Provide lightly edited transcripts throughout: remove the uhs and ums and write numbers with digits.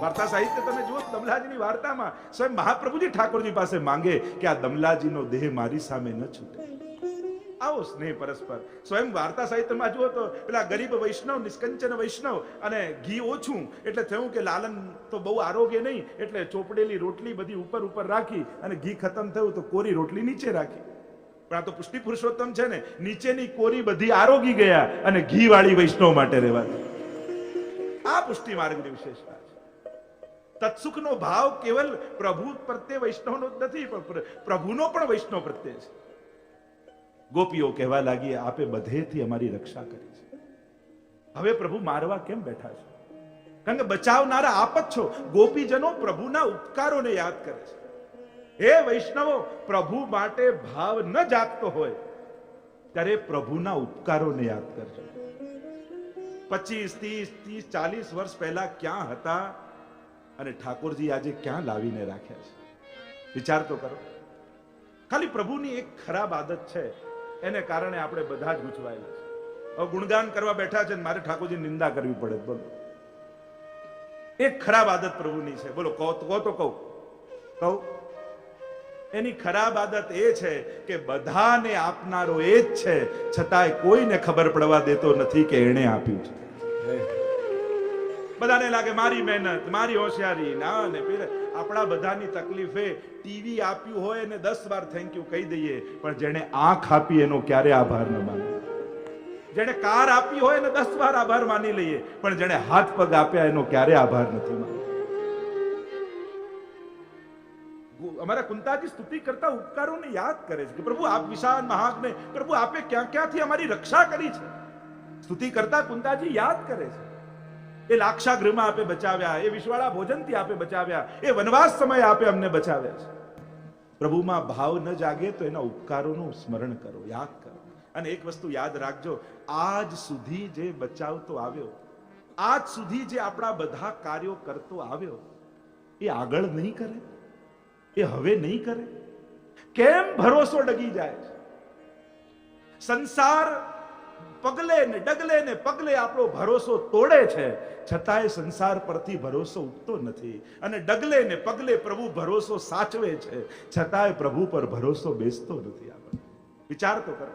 વાર્તા સાહિત્ય તમે જુઓ, દમલાજીની વાર્તામાં સ્વયં મહાપ્રભુજી ઠાકોરજી પાસે માંગે કે આ દમલાજીનો દેહ મારી સામે ન છૂટે. આવો સ્નેહ પરસ્પર. સ્વયં વાર્તા સાહિત્યમાં જુઓ તો પેલા ગરીબ વૈષ્ણવ, નિષ્કંચન વૈષ્ણવ, અને ઘી ઓછું એટલે થયું કે લાલન તો બહુ આરોગ્ય નહીં, એટલે ચોપડેલી રોટલી બધી ઉપર ઉપર રાખી અને ઘી ખતમ થયું તો કોરી રોટલી નીચે રાખી. પણ આ તો પુષ્ટિ પુરુષોત્તમ છે ને, નીચેની કોરી બધી આરોગી ગયા અને ઘી વાળી વૈષ્ણવ માટે રહેવા દે. આ પુષ્ટિ માર્ગની વિશેષતા છે. તત્સુખનો ભાવ કેવલ પ્રભુ પ્રત્યે વૈષ્ણવનો જ નથી, પણ પ્રભુનો પણ વૈષ્ણવ પ્રત્યે છે. ગોપીઓ કહેવા લાગી, આપે બધેથી અમારી રક્ષા કરી છે, હવે પ્રભુ મારવા કેમ બેઠા છે? કારણ કે બચાવનારા આપ જ છો. ગોપીજનો પ્રભુના ઉપકારોને યાદ કરે છે. હે વૈષ્ણવો, પ્રભુ માટે ભાવ ન જાગતો હોય ત્યારે પ્રભુના ઉપકારોને યાદ કરજો. 25, 30, 40 વર્ષ પહેલા ક્યાં હતા અને ઠાકોરજી આજે ક્યાં લાવીને રાખ્યા છે? વિચાર તો કરો. ખાલી પ્રભુની એક ખરાબ આદત છે, એને કારણે આપણે બધા જ ગૂંચવાયેલા છે. હવે ગુણગાન કરવા બેઠા છે ને મારે ઠાકોરજી નિંદા કરવી પડે. બોલો, એક ખરાબ આદત પ્રભુની છે. બોલો, કહો તો કહું. એની ખરાબ આદત એ છે કે બધાને આપનારો એ જ છે, છતાંય કોઈને ખબર પડવા દેતો નથી કે એણે આપ્યું છે. બધાને લાગે મારી મહેનત, મારી હોશિયારી. ના ને પેલે આપણા બધાની તકલીફે ટીવી આપ્યું હોય ને 10 વાર થેન્ક યુ કહી દઈએ, પણ જેણે આંખ આપી એનો ક્યારે આભાર ન માને. જેણે કાર આપી હોય ને 10 વાર આભાર માની લઈએ, પણ જેણે હાથ પગ આપ્યા એનો ક્યારે આભાર નથી માનતો. અમારા કુંતાજી સ્તુતિ કરતા ઉપકારોને યાદ કરે છે કે પ્રભુ આપ વિશાળ મહાજ્ઞ, પ્રભુ આપે ક્યાં ક્યાંથી અમારી રક્ષા કરી છે. સ્તુતિ કરતા કુંતાજી યાદ કરે છે. એ લાક્ષાગૃહમાં આપે બચાવ્યા, એ વિશ્વાળા ભોજનથી આપે બચાવ્યા, એ વનવાસ સમયે આપે અમને બચાવ્યા છે. પ્રભુમાં ભાવ ન જાગે તો એના ઉપકારોનું સ્મરણ કરો, યાદ કરો. અને એક વસ્તુ યાદ રાખજો, આજ સુધી જે બચાવતો આવ્યો, આજ સુધી જે આપણા બધા કાર્યો કરતો આવ્યો, એ આગળ નહીં કરે, એ હવે નહીં કરે. કેમ ભરોસો ડગી જાય છે? સંસાર પગલે ને ડગલે ને પગલે આપણો ભરોસો તોડે છે, છતાંય સંસાર પરથી ભરોસો ઉઠતો નથી. અને ડગલે ને પગલે પ્રભુ ભરોસો સાચવે છે, છતાંય પ્રભુ પર ભરોસો બેસતો નથી. આપણે વિચાર તો કરો.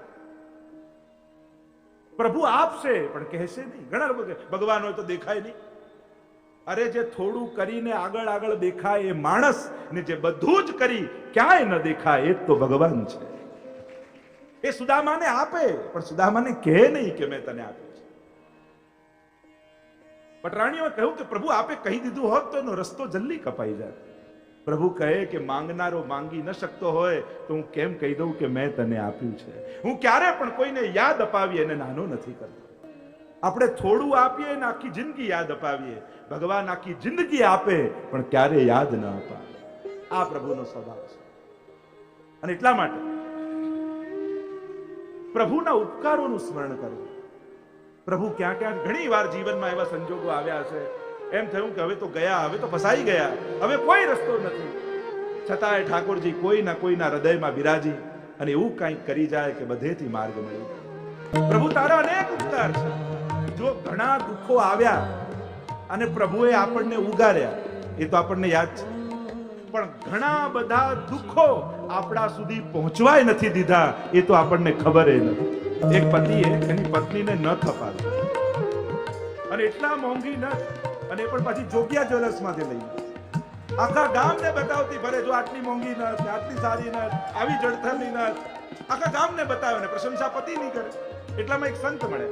પ્રભુ આપશે પણ કહેશે નહીં. ઘણા લોકો કહે ભગવાન હોય તો દેખાય નહીં. અરે જે થોડું કરીને આગળ આગળ દેખાય એ માણસ, ને જે બધું જ કરી ક્યાંય ન દેખાય એ તો ભગવાન છે. એ સુદામાને આપે પણ સુદામાને કહે નહીં કે મેં તને આપ્યું છે. પટરાણીઓએ કહ્યું કે પ્રભુ આપે કહી દીધું હોત તો એનો રસ્તો જલ્દી કપાઈ જાય. પ્રભુ કહે કે માંગનારો માંગી ન શકતો હોય તો હું કેમ કહી દઉં કે મેં તને આપ્યું છે. હું ક્યારે પણ કોઈને યાદ અપાવી એને નાનો નથી કરતો. આપણે થોડું આપીએ ને આખી જિંદગી યાદ અપાવીએ. ભગવાન આખી જિંદગી આપે પણ ક્યારે યાદ ન અપાવે. આ પ્રભુનો સ્વભાવ છે. અને એટલા માટે પ્રભુના ઉપકારોનું સ્મરણ કરવું. પ્રભુ ક્યાં ક્યાં ઘણી વાર જીવનમાં એવા સંજોગો આવ્યા છે, એમ થયું કે હવે તો ગયા, હવે તો ફસાઈ ગયા, હવે કોઈ રસ્તો નથી. છતાંય ઠાકોરજી કોઈના કોઈના હૃદયમાં બિરાજી અને એવું કંઈક કરી જાય કે બધેથી માર્ગ મળી જાય. પ્રભુ તારા અનેક ઉપકાર છે. જો ઘણા દુઃખો આવ્યા અને પ્રભુએ આપણને ઉગાર્યા એ તો આપણને યાદ છે, પણ ઘણા બધા દુઃખો આપણા સુધી પહોંચવાય નથી દીધા એ તો આપણને ખબર નથી. એક પતિએ એની પત્નીને ન થપાવી અને એટલા મોંઘી ન, અને પણ પાછી જોગિયા જ્વેલર્સ માંથી લઈ આખા ગામને બતાવતી ફરે, જો આટલી મોંઘી નથ, આટલી સારી નથ, આવી જડથલની નથ, આખા ગામને બતાવે ને પ્રશંસા પતિ નહીં કરે. એટલામાં એક સંત મળે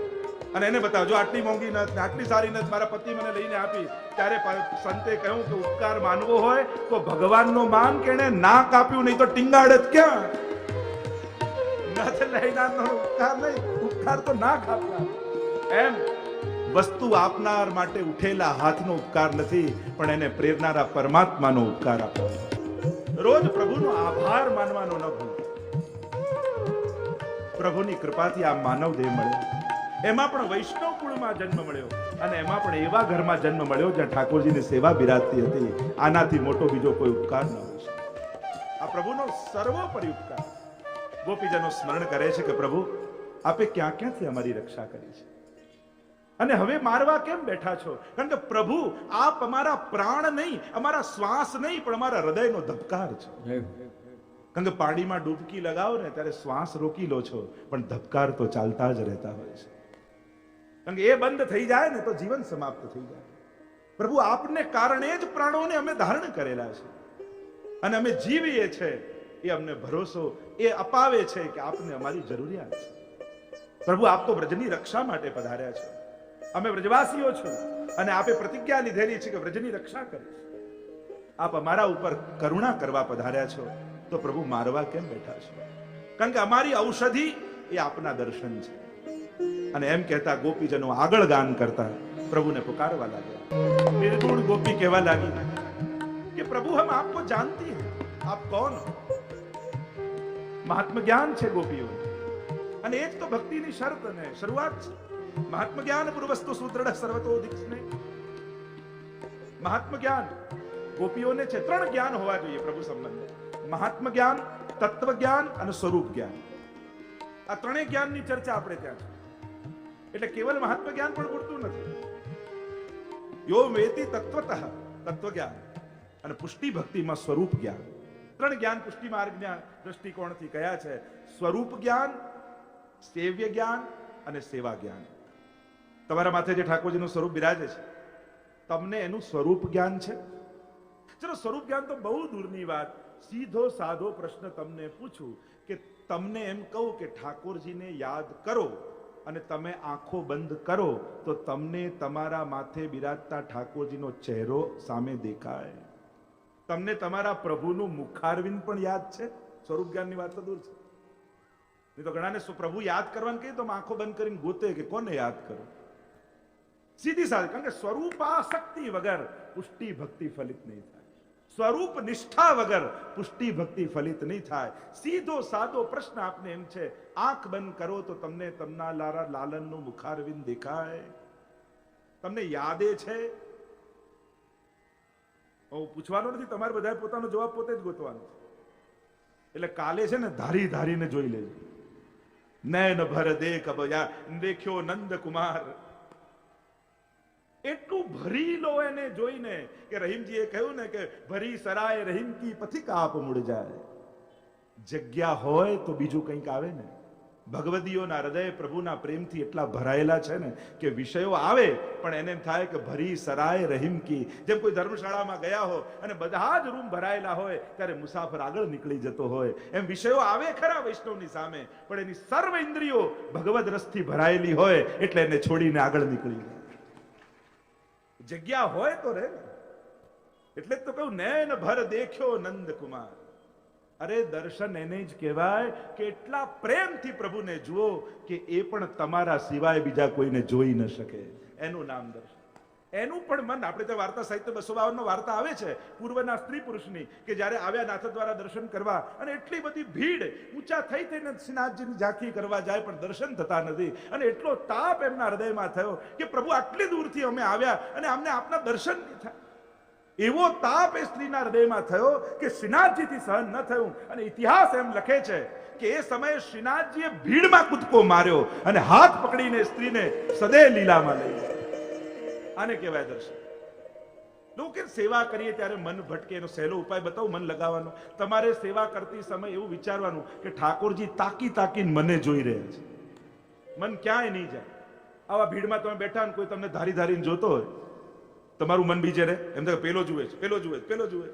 અને એને બતાવજો આટલી મોંઘી નથ, આટલી સારી નથ, મારા પતિ મને લઈને આપી. ત્યારે સંતે કહ્યું કે ઉપકાર માનવો હોય તો ભગવાનનો માન, કે એને ના કાપ્યું નહીં તો ટીંગાડત ક્યાં? નથ લઈનારનો ઉપકાર નહીં, ઉપકાર તો ના કાપનાર. એમ વસ્તુ આપનાર માટે ઉઠેલા હાથનો ઉપકાર નથી, પણ એને પ્રેરનારા પરમાત્માનો ઉપકાર આપો. રોજ પ્રભુનો આભાર માનવાનો ન ભૂલતા. પ્રભુની કૃપાથી આ માનવ દેહ મળ્યો, એમાં પણ વૈષ્ણવ કુળમાં જન્મ મળ્યો, અને એમાં પણ એવા ઘરમાં જન્મ મળ્યો જ્યાં ઠાકોરજીની સેવા બિરાજતી હતી. આનાથી મોટો બીજો કોઈ ઉપકાર ન હોય શકે. આ પ્રભુનો સર્વોપરી ઉપકાર. ગોપીજનો સ્મરણ કરે છે કે પ્રભુ આપે ક્યાં ક્યાંથી અમારી રક્ષા કરી છે, અને હવે મારવા કેમ બેઠા છો? કારણ કે પ્રભુ આપ અમારા પ્રાણ નહીં, અમારા શ્વાસ નહીં, પણ અમારા હૃદયનો ધબકાર છો. કારણ કે પાણીમાં ડૂબકી લગાવો ને ત્યારે શ્વાસ રોકી લો છો, પણ ધબકાર તો ચાલતા જ રહેતા હોય છે. કારણ કે એ બંધ થઈ જાય ને તો જીવન સમાપ્ત થઈ જાય. પ્રભુ આપને કારણે જ પ્રાણોને અમે ધારણ કરેલા છે અને અમે જીવીએ છે. એ અમને ભરોસો એ અપાવે છે કે આપને અમારી જરૂરિયાત છે. પ્રભુ આપ તો વ્રજની રક્ષા માટે પધાર્યા છે. અમે વ્રજવાસીઓ છું અને આપે પ્રતિજ્ઞા લીધેલી છે કે વ્રજની રક્ષા કરીશ. આપ અમારા ઉપર કરુણા કરવા પધાર્યા છો, તો પ્રભુ મારવા કેમ બેઠા છો? કારણ કે અમારી ઔષધિ એ આપના દર્શન છે. અને એમ કહેતા ગોપીજનો આગળ ગાન કરતા પ્રભુને પુકારવા લાગ્યા. નિર્ગુણ ગોપી કહેવા લાગી કે પ્રભુ હમ આપકો જાનતી હૈ, આપ કોણ હો? મહાત્મ જ્ઞાન છે ગોપીઓ, અને એ જ તો ભક્તિની શરત અને શરૂઆત છે. મહાત્મ જ્ઞાન પૂર્વસ્તુ સુદૃઢ સર્વતો દીક્ષને. મહાત્મ જ્ઞાન ગોપીઓને છે. 3 જ્ઞાન હોવા જોઈએ પ્રભુ સંબંધે: મહાત્મ જ્ઞાન, તત્વ જ્ઞાન અને સ્વરૂપ જ્ઞાન. આ 3 જ્ઞાનની ચર્ચા આપણે ત્યાં છે. એટલે કેવલ મહાત્મ જ્ઞાન પણ પૂરતું નથી. યો વેતિ તત્વતઃ, તત્વ જ્ઞાન, અને પુષ્ટિ ભક્તિમાં સ્વરૂપ જ્ઞાન. 3 જ્ઞાન પુષ્ટિ માર્ગના દ્રષ્ટિકોણથી કયા છે: સ્વરૂપ જ્ઞાન, સેવ્ય જ્ઞાન અને સેવા જ્ઞાન. તમારા માથે જે ઠાકોરજીનું સ્વરૂપ બિરાજે છે, તમને એનું સ્વરૂપ જ્ઞાન છે? ચલો, સ્વરૂપ જ્ઞાન તો બહુ દૂરની વાત. સીધો સાધો પ્રશ્ન તમને પૂછું કે તમને એમ કહું કે ઠાકોરજીને યાદ કરો અને તમે આંખો બંધ કરો તો તમને તમારા માથે બિરાજતા ઠાકોરજીનો ચહેરો સામે દેખાય. તમને તમારા પ્રભુનું મુખારવિંદ પણ યાદ છે? સ્વરૂપ જ્ઞાનની વાત તો દૂર છે. નહીં તો ઘણાને પ્રભુ યાદ કરવાનું કહીએ તો આંખો બંધ કરીને ગોતે કે કોને યાદ કરો. સીધી સાધી. કારણ કે સ્વરૂપાસક્તિ વગર પુષ્ટિ ભક્તિ ફલિત નહીં થાય. સ્વરૂપ નિષ્ઠા વગર પુષ્ટિ ભક્તિ ફલિત નહીં થાય. સીધો સાદો પ્રશ્ન આપને એમ છે: આંખ બંધ કરો તો તમને તમના લાલનનું મુખારવિંદ દેખાય? તમને યાદે છે? પૂછવાનો નથી, તમારે બધા પોતાનો જવાબ પોતે જ ગોતવાનો છે. એટલે કાલે છે ને ધારી ધારીને જોઈ લેજો. નયન ભર દેખ દેખ્યો નંદ કુમાર. એટલું ભરી લો એને જોઈને કે રહીમજીએ કહ્યું ને કે ભરી સરાય રહીમ કી પથિક આપ મુડ જાય. જગ્યા હોય તો બીજું કંઈક આવે ને. ભગવદીઓના હૃદય પ્રભુના પ્રેમથી એટલા ભરાયેલા છે ને કે વિષયો આવે પણ એને એમ થાય કે ભરી સરાય રહીમ કી. જેમ કોઈ ધર્મશાળામાં ગયા હો અને બધા જ રૂમ ભરાયેલા હોય ત્યારે મુસાફર આગળ નીકળી જતો હોય, એમ વિષયો આવે ખરા વૈષ્ણવની સામે, પણ એની સર્વ ઇન્દ્રિયો ભગવદ રસથી ભરાયેલી હોય એટલે એને છોડીને આગળ નીકળી જાય. જગ્યા હોય તો રે. એટલે જ તો કહું, નયન ભર દેખ્યો નંદ કુમાર. અરે દર્શન એને જ કહેવાય કે એટલા પ્રેમથી પ્રભુને જુઓ કે એ પણ તમારા સિવાય બીજા કોઈને જોઈ ન શકે. એનું નામ દર્શન. એનું પણ મન. આપણે તો વાર્તા સાહિત્ય 252 વાર્તા આવે છે પૂર્વના સ્ત્રી પુરુષની કે જ્યારે આવ્યા નાથ દ્વારા દર્શન કરવા અને એટલી બધી ભીડ, ઊંચા થઈ થઈને શ્રીનાથજીની ઝાંખી કરવા જાય પણ દર્શન થતા નથી. અને એટલો તાપ એમના હૃદયમાં થયો કે પ્રભુ આટલી દૂરથી અમે આવ્યા અને અમને આપના દર્શન નહીં થાય. એવો તાપ એ સ્ત્રીના હૃદયમાં થયો કે શ્રીનાથજીથી સહન ન થયું. અને ઇતિહાસ એમ લખે છે કે એ સમયે શ્રીનાથજીએ ભીડમાં કૂદકો માર્યો અને હાથ પકડીને સ્ત્રીને સદે લીલામાં લઈ. આને કહેવાય દર્શન. લોકો સેવા કરીએ ત્યારે મન ભટકે. એનો સહેલો ઉપાય બતાવું મન લગાવવાનો. તમારે સેવા કરતી સમય એવું વિચારવાનું કે ઠાકોરજી તાકી તાકીને મને જોઈ રહ્યા છે. મન ક્યાંય નહીં જાય. આવા ભીડમાં તમે બેઠા ને કોઈ તમને ધારી ધારીને જોતો હોય, તમારું મન બીજે રહે. એમ તો પેલો જુએ છે, પેલો જુએ, પેલો જુએ.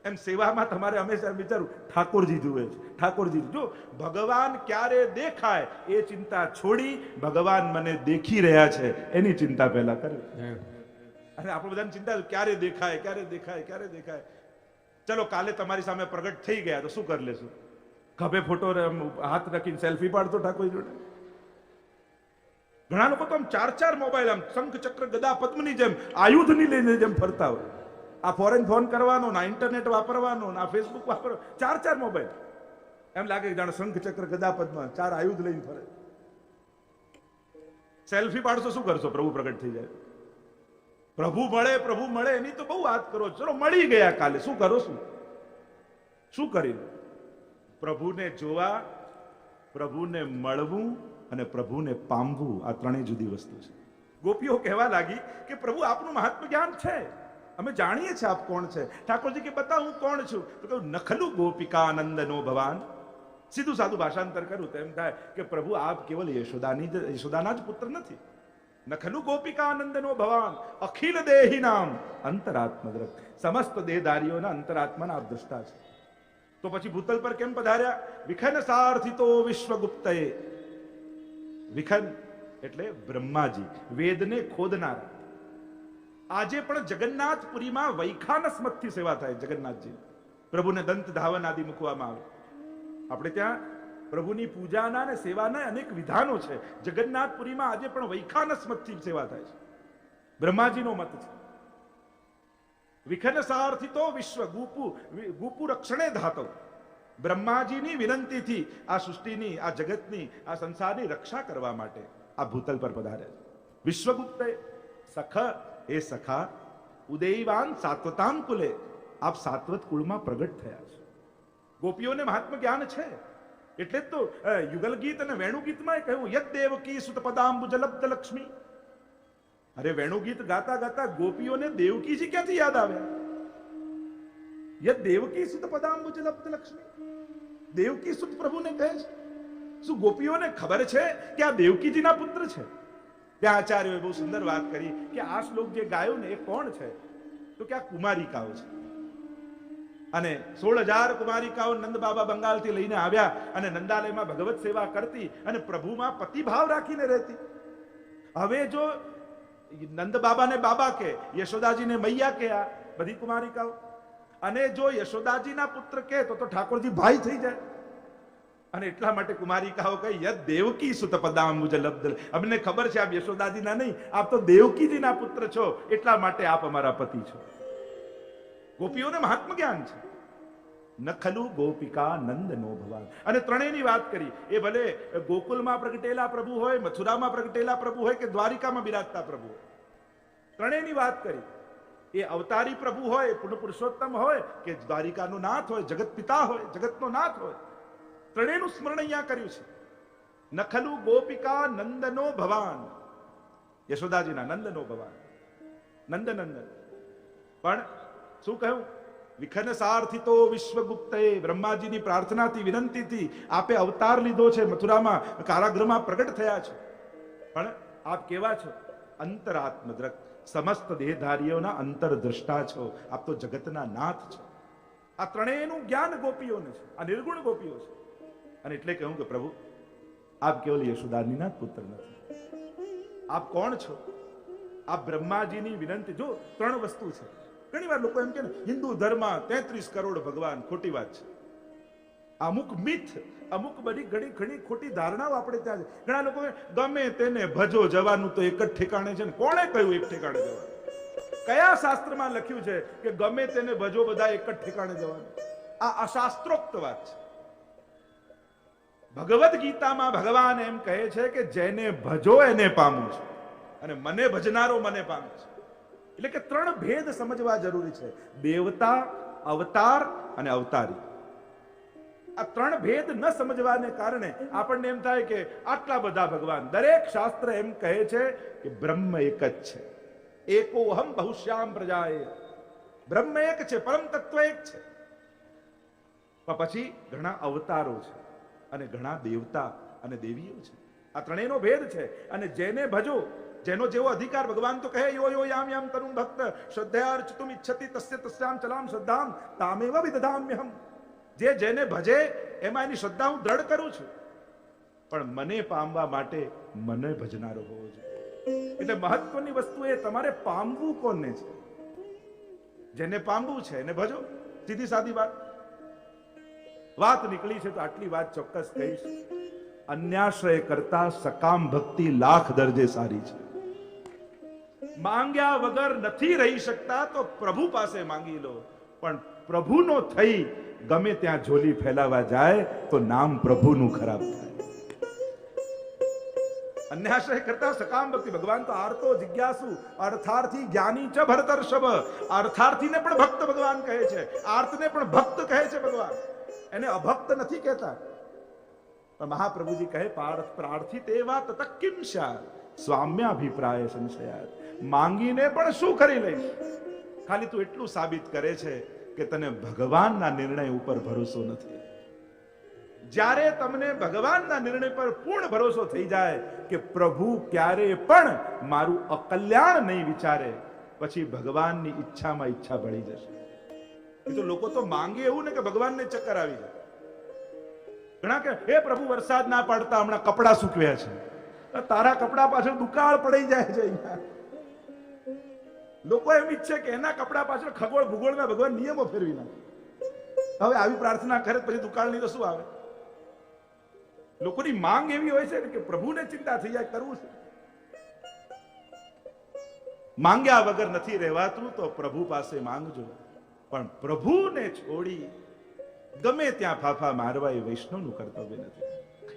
એમ સેવામાં તમારે હંમેશા વિચારું ઠાકોરજી જુએ છે, ઠાકોરજી. જો ભગવાન ક્યારે દેખાય એ ચિંતા છોડી ભગવાન મને દેખી રહ્યા છે એની ચિંતા પહેલા કરવી. અને આપણે બધાની ચિંતા ક્યારે દેખાય, ક્યારે દેખાય, ક્યારે દેખાય. ચલો કાલે તમારી સામે પ્રગટ થઈ ગયા તો શું કરી લેશું? ખભે ફોટો હાથ રાખીને સેલ્ફી પાડતો ઠાકોરજી જોડે. ઘણા લોકો તો આમ 4 મોબાઈલ, આમ શંખ ચક્ર ગદા પદ્મની જેમ આયુધની લઈને જેમ ફરતા હોય. આ ફોરેન ફોન કરવાનો, ના ઇન્ટરનેટ વાપરવાનો, ના ફેસબુક વાપરવાનો, 4 મોબાઈલ. એમ લાગે કે જાણે શંખ ચક્ર ગદા પદ્મ 4 આયુધ લઈને ફરે. સેલ્ફી પાડશો શું કરશો? પ્રભુ પ્રગટ થઈ જાય. પ્રભુ મળે એની તો બહુ વાત કરો. ચલો મળી ગયા કાલે, શું કરો? શું કરી? પ્રભુને જોવા, પ્રભુને મળવું અને પ્રભુને પામવું, આ 3 જુદી વસ્તુ છે. ગોપીઓ કહેવા લાગી કે પ્રભુ આપનું મહાત્મ જ્ઞાન છે, અમે જાણીએ છીએ આપ કોણ છે. ઠાકોરજી કે બતા હું કોણ છું? તો કહું નખલુ ગોપિકાનંદનો ભવાન. સીધું સાદું ભાષાંતર કરું તો એમ થાય કે પ્રભુ આપ કેવલ યશોદાના જ પુત્ર નથી. નખલુ ગોપિકાનંદનો ભવાન અખિલ દેહી નામ અંતરાત્મદ્રક. સમસ્ત દેહધારીઓના અંતરાત્માના આપ દ્રષ્ટા છે. તો પછી ભૂતલ પર કેમ પધાર્યા? વિખન સાર્થિતો વિશ્વગુપ્તએ. વિખન એટલે બ્રહ્માજી, વેદને ખોદનારા. આજે પણ જગન્નાથપુરીમાં વૈખાનસ મતથી સેવા થાય. જગન્નાથજી પ્રભુને દંત ધાવન આદિ મૂકવામાં આવે. આપણે ત્યાં પ્રભુની પૂજાના અને સેવાના અનેક વિધાનો છે. જગન્નાથપુરીમાં આજે પણ વૈખાનસ મતથી સેવા થાય છે. બ્રહ્માજીનો મત છે. વિખન સાર્થિતો વિશ્વ ગુપુ રક્ષણે ધાતો. બ્રહ્માજીની વિનંતીથી આ સૃષ્ટિની, આ જગતની, આ સંસારની રક્ષા કરવા માટે આ ભૂતલ પર પધાર્યા છે. વિશ્વગુપ્તે સખ એ સખા ઉદયવાન સાત્વતામ કુલે. આપ સાત્વત કુળમાં પ્રગટ થયા છે. ગોપીઓને મહાત્મ જ્ઞાન છે. એટલે જ તો યુગલ ગીત અને વેણુ ગીતમાં કહ્યું યદ દેવકી સુત પદાંબુજ લબ્ધ લક્ષ્મી. અરે વેણુ ગીત ગાતા ગાતા ગોપીઓને દેવકીજી ક્યાંથી યાદ આવ્યા? યદ દેવકી સુત પદાંબુજ લબ્ધ લક્ષ્મી. દેવકી સુત પ્રભુને કહે છે. શું ગોપીઓને ખબર છે કે આ દેવકીજીના પુત્ર છે? ત્યાં આચાર્યોએ બહુ સુંદર વાત કરી કે આ શ્લોક જે ગાયો ને એ કોણ છે? તો કે આ કુમારિકાઓ છે. અને 16,000 કુમારિકાઓ નંદ બાબા બંગાળથી લઈને આવ્યા અને નંદાલયમાં ભગવત સેવા કરતી અને પ્રભુમાં પતિભાવ રાખીને રહેતી. હવે જો નંદ બાબાને બાબા કે, યશોદાજીને મૈયા કે, આ બધી કુમારિકાઓ, અને જો યશોદાજીના પુત્ર કે તો ઠાકોરજી ભાઈ થઈ જાય. અને એટલા માટે કુમારિકાઓ કહે યદ દેવકી સુત પદાંબુજ લબ્ધ. અમને ખબર છે આપ યશોદાજીના નહીં, આપ તો દેવકીજીના પુત્ર છો, એટલા માટે આપ અમારા પતિ છો. ગોપીઓને મહાત્મ જ્ઞાન છે. નખલુ ગોપિકા નંદનો ભવાન. અને ત્રણેયની વાત કરી. એ ભલે ગોકુલમાં પ્રગટેલા પ્રભુ હોય, મથુરામાં પ્રગટેલા પ્રભુ હોય કે દ્વારિકામાં બિરાજતા પ્રભુ હોય, ત્રણેયની વાત કરી. એ અવતારી પ્રભુ હોય, પૂર્ણ પુરુષોત્તમ હોય કે દ્વારિકાનો નાથ હોય, જગત પિતા હોય, જગતનો નાથ હોય, ત્રણેયનું સ્મરણ અહીંયા કર્યું છે. નખલુ ગોપિકા નંદનો ભવાન. યશોદાજીના નંદનો ભવાન, નંદનંદન. પણ શું કહ્યું? વિખન સાર્થિતો વિશ્વગુપ્તએ. બ્રહ્માજીની પ્રાર્થનાથી, વિનંતીથી આપે અવતાર લીધો છે. મથુરામાં કારાગૃહમાં પ્રગટ થયા છે. પણ આપ કેવા છો? અંતરાત્મદ્રક. સમસ્ત દેહધારીઓના અંતરદ્રષ્ટા છો. આપ તો જગતના નાથ છો. આ ત્રણેયનું જ્ઞાન ગોપીઓને છે. આ નિર્ગુણ ગોપીઓ છે. અને એટલે કહ્યું કે પ્રભુ આપ કેવલ યશોદાનીના પુત્ર નથી. આપ કોણ છો? આપ બ્રહ્માજીની વિનંતી. જો 3 વસ્તુ છે. ઘણી વાર લોકો એમ કે હિન્દુ ધર્મ 33 કરોડ ભગવાન. ખોટી વાત છે. અમુક મિથ, અમુક બધી ઘણી ખોટી ધારણાઓ આપણે ત્યાં છે. ઘણા લોકો ગમે તેને ભજો જવાનું તો એક જ ઠેકાણે છે ને. કોણે કહ્યું એક ઠેકાણે જવાનું? કયા શાસ્ત્રમાં લખ્યું છે કે ગમે તેને ભજો બધા એક જ ઠેકાણે જવાનું? આ અશાસ્ત્રોક્ત વાત છે. ભગવદ ગીતામાં ભગવાન એમ કહે છે કે જેને ભજો એને પામું છે, અને મને ભજનારો મને પામે છે. એટલે કે 3 ભેદ સમજવા જરૂરી છે. દેવતા, અવતાર અને અવતારી. આ 3 ભેદ ન સમજવાને કારણે આપણને એમ થાય કે આટલા બધા ભગવાન. દરેક શાસ્ત્ર એમ કહે છે કે બ્રહ્મ એક જ છે. એકોહમ બહુશ્યામ પ્રજાએ. બ્રહ્મ એક છે, પરમ તત્વ એક છે. પણ પછી ઘણા અવતારો છે અને ઘણા દેવતા અને દેવીઓ છે. આ ત્રણેયનો ભેદ છે. અને જેને ભજો, જેનો જેવો અધિકાર, ભગવાન તો કહે યો યો યામ યામ તરુમ ભક્ત શ્રદ્ધયાર્ચિતુમ ઇચ્છતિ તસ્ય તસ્યામ ચલામ શ્રદ્ધામ તામેવ વિદધામ્યહમ. જે જેને ભજે એમાં એની શ્રદ્ધા હું દ્રઢ કરું છું. પણ મને પામવા માટે મને ભજનારો હોવો જોઈએ. એટલે મહત્વની વસ્તુ એ તમારે પામવું કોને છે. જેને પામવું છે એને ભજો. સીધી સાદી વાત નીકળી છે તો આટલી વાત ચોક્કસ કહીશ. અન્યાશ્રય કરતા સકામ ભક્તિ લાખ દરજે સારી છે. માંગ્યા વગર નથી રહી શકતા તો પ્રભુ પાસે માંગી લો. પણ પ્રભુનો થઈ ગમે ત્યાં ઝોલી ફેલાવા જાય તો નામ પ્રભુનું ખરાબ થાય. અન્યાશ્રય કરતા સકામ ભક્તિ. ભગવાન તો આર્તો જિજ્ઞાસુ અર્થાર્થી જ્ઞાની ચ ભરતર્ષભ. અર્થાર્થીને પણ ભક્ત ભગવાન કહે છે, આર્તને પણ ભક્ત કહે છે ભગવાન. એને અભક્ત નથી કહેતા. પણ મહાપ્રભુજી કહે પ્રાર્થિત એવા તતકિંશા સ્વામ્યાભિપ્રાય સંશયાત. માંગીને પણ શું કરી લઈશ? ખાલી તું એટલું સાબિત કરે છે કે તને ભગવાનના નિર્ણય ઉપર ભરોસો નથી. જ્યારે તમને ભગવાનના નિર્ણય પર પૂર્ણ ભરોસો થઈ જાય કે પ્રભુ ક્યારે પણ મારું અકલ્યાણ નહીં વિચારે, પછી ભગવાનની ઈચ્છામાં ઈચ્છા ભળી જશે. એ તો લોકો તો માંગે એવું ને કે ભગવાનને ચક્કર આવી જાય. ઘણા કે હે પ્રભુ વરસાદ ના પડતા, હમણાં કપડા સૂકવ્યા છે. તારા કપડા પાછળ દુકાળ પડી જાય છે. અહીંયા લોકો એમ ઈચ્છે કે એના કપડા પાછળ ખગોળ ભૂગોળના ભગવાન નિયમો ફેરવી નાખે. હવે આવી પ્રાર્થના કરે પછી દુકાળ નહીં તો શું આવે? લોકોની માંગ એવી હોય છે કે પ્રભુને ચિંતા થઈ જાય, કરવું છે. માંગ્યા વગર નથી રહેવાતું, તો પ્રભુ પાસે માંગજો. પણ પ્રભુને છોડી ગમે ત્યાં ફાફા મારવા એ વૈષ્ણવનું કર્તવ્ય નથી.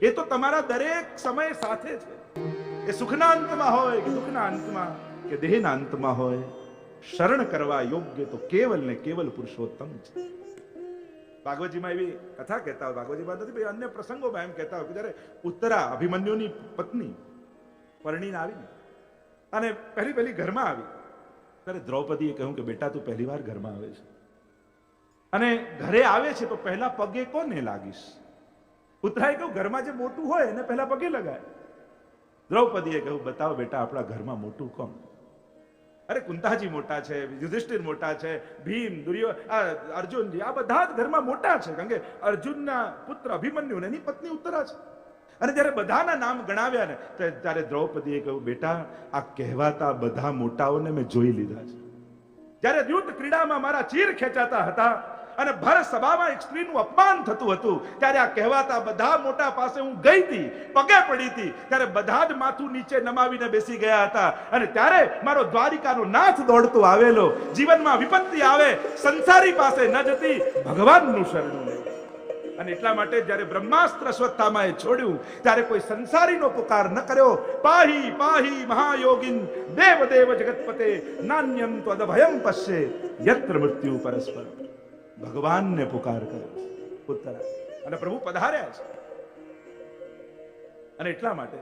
એ તો તમારા દરેક સમય સાથે છે. એ સુખના અંતમાં હોય કે દુઃખના અંતમાં કે દેહના અંતમાં હોય, શરણ કરવા યોગ્ય તો કેવલ ને કેવલ પુરુષોત્તમ છે. ભાગવતજીમાં એવી કથા કહેતા હોય, ભાગવતજીમાં નથી ભાઈ, અન્ય પ્રસંગોમાં એમ કહેતા હોય કે જયારે ઉત્તરા અભિમન્યુની પત્ની પરણીને આવી અને પહેલી ઘરમાં આવી, ત્યારે દ્રૌપદીએ કહ્યું કે બેટા તું પહેલી વાર ઘરમાં આવે છે અને ઘરે આવે છે તો પહેલા પગે કોને લાગીશ? ઉત્તરાએ કહ્યું ઘરમાં જે મોટું હોય એને પહેલા પગે લગાય. દ્રૌપદીએ કહ્યું બતાવો બેટા આપણા ઘરમાં મોટું કોણ? અરે કુંતાજી મોટા છે, યુધિષ્ઠિર મોટા છે, ભીમ, અર્જુનજી, આ બધા જ ઘરમાં મોટા છે. કારણ કે અર્જુનના પુત્ર અભિમન્યુ ને એની પત્ની ઉત્તરા છે. અને જયારે બધાના નામ ગણાવ્યા ને ત્યારે દ્રૌપદીએ કહ્યું બેટા આ કહેવાતા બધા મોટાઓને મેં જોઈ લીધા છે. જ્યારે યુદ્ધ ક્રીડામાં મારા ચીર ખેંચાતા હતા અને ભર સભામાં એક સ્ત્રીનું અપમાન થતું હતું, ત્યારે આ કહેવાતા બધા મોટા પાસે હું ગઈ હતી, પગે પડી હતી. ત્યારે બધા જ માથું નીચે નમાવીને બેસી ગયા હતા. અને ત્યારે મારો દ્વારિકાનો નાથ દોડતો આવેલો. જીવનમાં વિપત્તિ આવે સંસારી પાસે ન જતી, ભગવાનનું શરણું લે. અને એટલા માટે જ્યારે બ્રહ્માસ્ત્ર અશ્વત્થામાએ છોડ્યું ત્યારે કોઈ સંસારીનો પુકાર ન કર્યો. પાહી પાહી મહાયોગિન દેવ દેવ જગતપતે નાન્યમ ત્વદભયમ પશ્યે યત્ર મૃત્યુ પરસ્પર. ભગવાનને પુકાર કર્યો ઉત્તરા, અને પ્રભુ પધાર્યા છે. અને એટલા માટે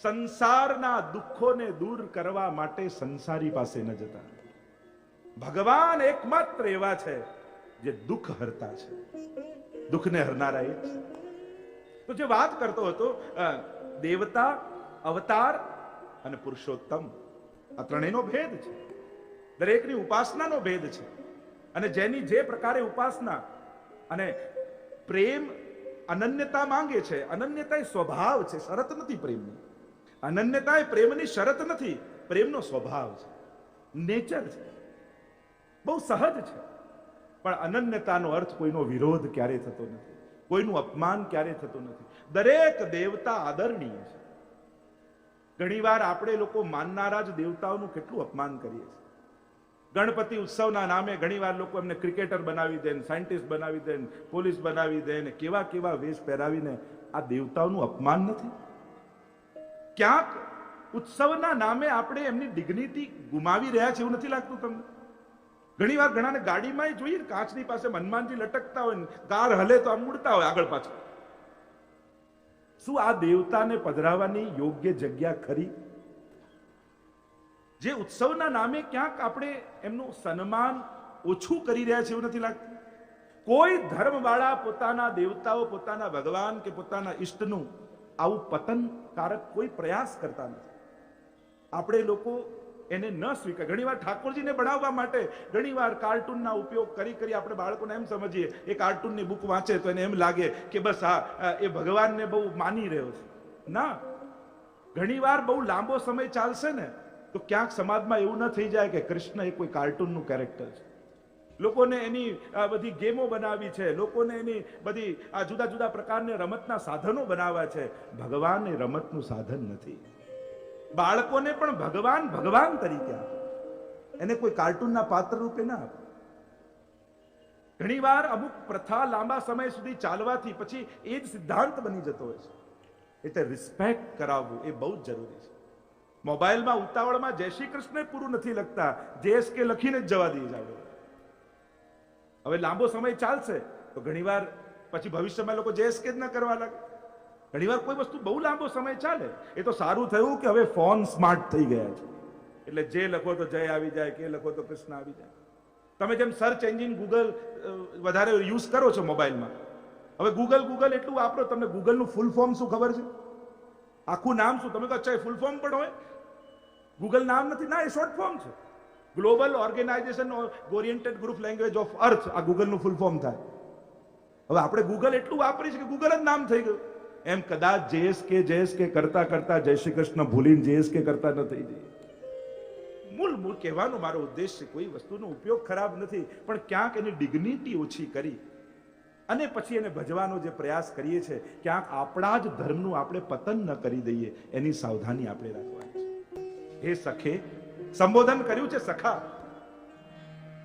સંસારના દુઃખોને દૂર કરવા માટે સંસારી પાસે ન જતા. ભગવાન એકમાત્ર એવા છે જે દુઃખ હરતા છે, દુઃખને હરનારા એ છે. તો જે વાત કરતો હતો દેવતા, અવતાર અને પુરુષોત્તમ, આ ત્રણેયનો ભેદ છે. દરેકની ઉપાસનાનો ભેદ છે. અને જેની જે પ્રકારે ઉપાસના અને પ્રેમ અનન્યતા માંગે છે, અનન્યતા એ સ્વભાવ છે, શરત નથી પ્રેમની. અનન્યતા એ પ્રેમની શરત નથી, પ્રેમનો સ્વભાવ છે, નેચર છે, બહુ સહજ છે. પણ અનન્યતાનો અર્થ કોઈનો વિરોધ ક્યારે થતો નથી, કોઈનું અપમાન ક્યારે થતું નથી. દરેક દેવતા આદરણીય છે. ઘણીવાર આપણે લોકો માનનારા જ દેવતાઓનું કેટલું અપમાન કરીએ છીએ. ગણપતિ ઉત્સવના નામે ઘણીવાર લોકો એમને ક્રિકેટર બનાવી દે, સાયન્ટિસ્ટ બનાવી દે, પોલીસ બનાવી દે, કેવા કેવા વેશ પહેરાવીને. આ દેવતાઓનું અપમાન નથી? ક્યાંક ઉત્સવના નામે આપણે એમની ડિગ્નિટી ગુમાવી રહ્યા છે એવું નથી લાગતું તમને? ઘણી વાર ઘણાને ગાડીમાં જોઈએ કાચની પાસે હનુમાનજી લટકતા હોય, કાર હલે તો આમ ઉડતા હોય આગળ પાછળ. શું આ દેવતાને પધરાવવાની યોગ્ય જગ્યા ખરી? જે ઉત્સવના નામે ક્યાંક આપણે એમનું સન્માન ઓછું કરી રહ્યા છે એવું નથી લાગતું? કોઈ ધર્મવાળા પોતાના દેવતાઓ, પોતાના ભગવાન કે પોતાના ઈષ્ટનું આવું પતનકારક કોઈ પ્રયાસ કરતા નથી. આપણે લોકો એને ન સ્વીકાર. ઘણીવાર ઠાકોરજીને ભણાવવા માટે ઘણીવાર કાર્ટૂનના ઉપયોગ કરી આપણે બાળકોને એમ સમજીએ, એ કાર્ટૂનની બુક વાંચે તો એને એમ લાગે કે બસ હા એ ભગવાનને બહુ માની રહ્યો છે. ના, ઘણીવાર બહુ લાંબો સમય ચાલશે ને તો ક્યાંક સમાજમાં એવું ન થઈ જાય કે કૃષ્ણ એ કોઈ કાર્ટૂનનું કેરેક્ટર છે. લોકોને એની બધી ગેમો બનાવી છે, લોકોને એની બધી જુદા જુદા પ્રકારની રમતના સાધનો બનાવ્યા છે. ભગવાન એ રમતનું સાધન નથી. બાળકોને પણ ભગવાન ભગવાન તરીકે આપે, એને કોઈ કાર્ટૂનના પાત્ર રૂપે ના આપે. ઘણીવાર અમુક પ્રથા લાંબા સમય સુધી ચાલવાથી પછી એ જ સિદ્ધાંત બની જતો હોય છે. એટલે રિસ્પેક્ટ કરાવવું એ બહુ જ જરૂરી છે. મોબાઈલમાં ઉતાવળમાં જય શ્રી કૃષ્ણ પૂરું નથી લખતા, JSK લખીને જ જવા દઈએ જાવ. હવે લાંબો સમય ચાલશે તો ઘણીવાર પછી ભવિષ્યમાં લોકો JSK જ ન કરવા લાગે. ઘણીવાર કોઈ વસ્તુ બહુ લાંબો સમય ચાલે. એ તો સારું થયું કે હવે ફોન સ્માર્ટ થઈ ગયા છે, એટલે જે લખો તો જય આવી જાય, કે લખો તો કૃષ્ણ આવી જાય. તમે જેમ સર્ચ એન્જિન ગૂગલ વધારે યુઝ કરો છો મોબાઈલમાં, હવે ગૂગલ એટલું વાપરો, તમને ગૂગલનું ફૂલ ફોર્મ શું ખબર છે? આખું નામ શું? તમે કહો અચ્છા એ ફૂલ ફોર્મ પણ હોય? ગૂગલ નામ નથી ના, એ શોર્ટ ફોર્મ છે. Global organization oriented group language of earth, આ ગૂગલનું ફૂલ ફોર્મ થાય. હવે આપણે ગૂગલ એટલું વાપરીએ છીએ કે ગૂગલ જ નામ થઈ ગયું. એમ કદાચ જેએસકે કરતા કરતા જય શ્રી કૃષ્ણ ભૂલીને જેએસકે કરતા ન થઈ જઈએ. મૂળ કહેવાનો મારો ઉદ્દેશ છે, કોઈ વસ્તુનો ઉપયોગ ખરાબ નથી, પણ ક્યાંક એની ડિગ્નિટી ઓછી કરી અને પછી એને ભજવાનો જે પ્રયાસ કરીએ છીએ, ક્યાંક આપણા જ ધર્મનું આપણે પતન ન કરી દઈએ, એની સાવધાની આપણે રાખવાની છે. હે સખે સંબોધન કર્યું છે સખા,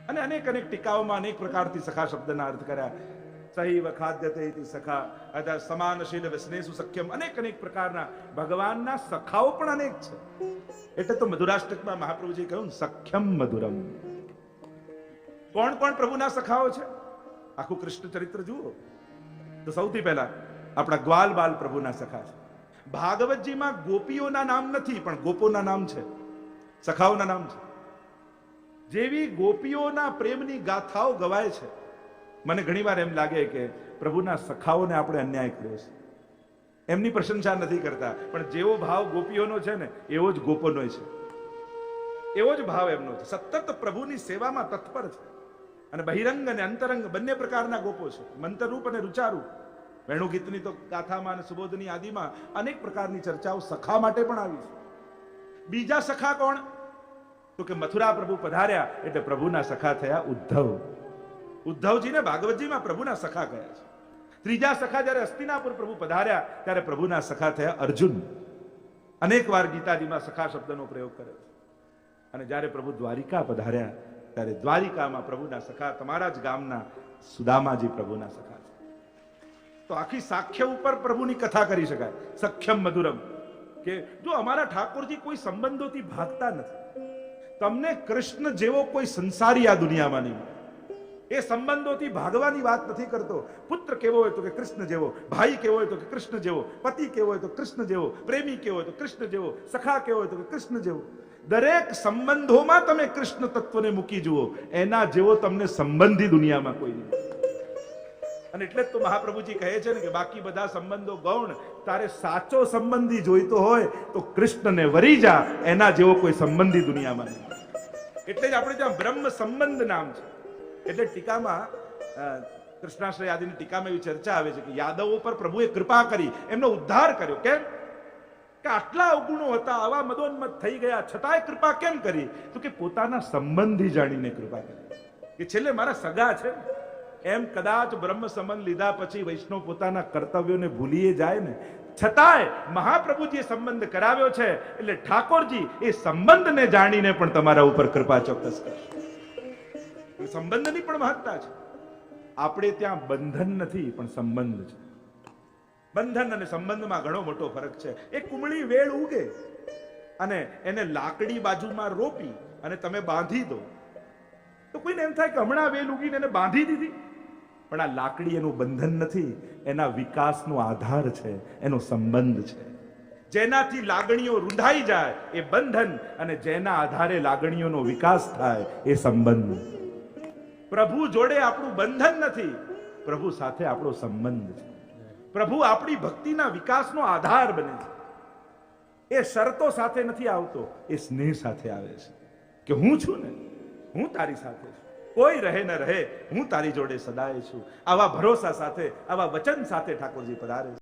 અને અનેક ટીકાઓમાં અનેક પ્રકારથી સખા શબ્દના અર્થ કર્યા. સહૈવ ખાદ્યતે ઇતિ સખા, અથવા સમાનશીલ વ્યસનેષુ સખ્યમ, અનેક પ્રકારના ભગવાનના સખાઓ પણ અનેક છે. એટલે તો મધુરાષ્ટકમાં મહાપ્રભુજી કહ્યું સખ્યમ મધુરમ. કોણ કોણ પ્રભુના સખાઓ છે? આખું કૃષ્ણ ચરિત્ર જુઓ તો સૌથી પહેલા આપણા ગ્વાલ બાલ પ્રભુના સખા છે. ભાગવતજીમાં ગોપીઓના નામ નથી, પણ ગોપોના નામ છે, સખાઓના નામ છે. જેવી ગોપીઓના પ્રેમની ગાથાઓ ગવાય છે, મને ઘણીવાર એમ લાગે કે પ્રભુના સખાઓને આપણે અન્યાય કર્યો છે. એમની પ્રશંસા નથી કરતા, પણ જેવો ભાવ ગોપીઓનો છે ને એવો જ ગોપોનો છે, એવો જ ભાવ એમનો છે. સતત પ્રભુની સેવામાં તત્પર છે, અને બહિરંગ અને અંતરંગ બંને પ્રકારના ગોપો છે, મંત્રરૂપ અને રુચારૂપ. વેણુ ગીતની તો ગાથામાં અને સુબોધની આદિમાં અનેક પ્રકારની ચર્ચાઓ સખા માટે પણ આવી છે. બીજા સખા કોણ? તો કે મથુરા પ્રભુ પધાર્યા એટલે પ્રભુના સખા થયા ઉદ્ધવ. ઉદ્ધવજીને ભાગવતજીમાં પ્રભુના સખા કહ્યા છે. ત્રીજા સખા જ્યારે હસ્તિનાપુર પ્રભુ પધાર્યા ત્યારે પ્રભુના સખા થયા અર્જુન. અનેક વાર ગીતાજીમાં સખા શબ્દનો પ્રયોગ કરે છે. અને જ્યારે પ્રભુ દ્વારિકા પધાર્યા ત્યારે દ્વારિકામાં પ્રભુના સખા તમારા જ ગામના સુદામાજી પ્રભુના સખા છે. તો આખી સાખ્ય ઉપર પ્રભુની કથા કરી શકાય. સખ્યમ મધુરમ, કે જો અમારા ઠાકોરજી કોઈ સંબંધોથી ભાગતા નથી. તમને કૃષ્ણ જેવો કોઈ સંસારી આ દુનિયામાં નહીં. એ સંબંધોથી ભાગવાની વાત નથી કરતો. પુત્ર કેવો હોય તો કે કૃષ્ણ જેવો, ભાઈ કેવો હોય તો કે કૃષ્ણ જેવો, પતિ કેવો હોય તો કૃષ્ણ જેવો, પ્રેમી કેવો હોય તો કૃષ્ણ જેવો, સખા કેવો હોય તો કે કૃષ્ણ જેવો. દરેક સંબંધોમાં તમે કૃષ્ણ તત્વને મૂકી જુઓ, એના જેવો તમને સંબંધી દુનિયામાં કોઈ નહીં. અને એટલે જ તો મહાપ્રભુજી કહે છે ને કે બાકી બધા સંબંધો ગૌણ, તારે સાચો સંબંધી જોઈતો હોય તો કૃષ્ણને વરી જા, એના જેવો કોઈ સંબંધી દુનિયામાં નહીં. એટલે જ આપણે ત્યાં બ્રહ્મ સંબંધ નામ છે. એટલે ટીકામાં કૃષ્ણાશ્રય આદિની ટીકામાં એવી ચર્ચા આવે છે કે યાદવો પર પ્રભુએ કૃપા કરી, એમનો ઉદ્ધાર કર્યો. કેમ? કે આટલા અવગુણો હતા, આવા મદોન્મત થઈ ગયા, છતાંય કૃપા કેમ કરી? તો કે પોતાના સંબંધી જાણીને કૃપા કરી, કે છેલ્લે મારા સગા છે. એમ કદાચ બ્રહ્મ સંબંધ લીધા પછી વૈષ્ણવ પોતાના કર્તવ્યોને ભૂલીએ જાય ને, છતાંય મહાપ્રભુજીએ સંબંધ કરાવ્યો છે, એટલે ઠાકોરજી એ સંબંધને જાણીને પણ તમારા ઉપર કૃપા ચોક્કસ કરશે. સંબંધની પણ મહત્તા છે. આપણે ત્યાં બંધન નથી, પણ સંબંધ છે. બંધન અને સંબંધમાં ઘણો મોટો ફરક છે. એક કુમળી વેળ ઉગે અને એને લાકડી બાજુમાં રોપી અને તમે બાંધી દો તો કોઈને એમ થાય કે હમણાં વેલ ઉગીને એને બાંધી દીધી, પણ આ લાકડી એનું બંધન નથી, એના વિકાસનો આધાર છે, એનો સંબંધ છે. જેનાથી લાગણીઓ રૂંધાઈ જાય એ બંધન, અને જેના આધારે લાગણીઓનો વિકાસ થાય એ સંબંધ. પ્રભુ જોડે આપણું બંધન નથી, પ્રભુ સાથે આપણો સંબંધ છે. પ્રભુ આપણી ભક્તિના વિકાસનો આધાર બને છે. એ શરતો સાથે નથી આવતો, એ સ્નેહ સાથે આવે છે કે હું છું ને, હું તારી સાથે છું, કોઈ રહે ન રહે, હું તારી જોડે સદાય છું. આવા ભરોસા સાથે, આવા વચન સાથે ઠાકોરજી પધારે છે.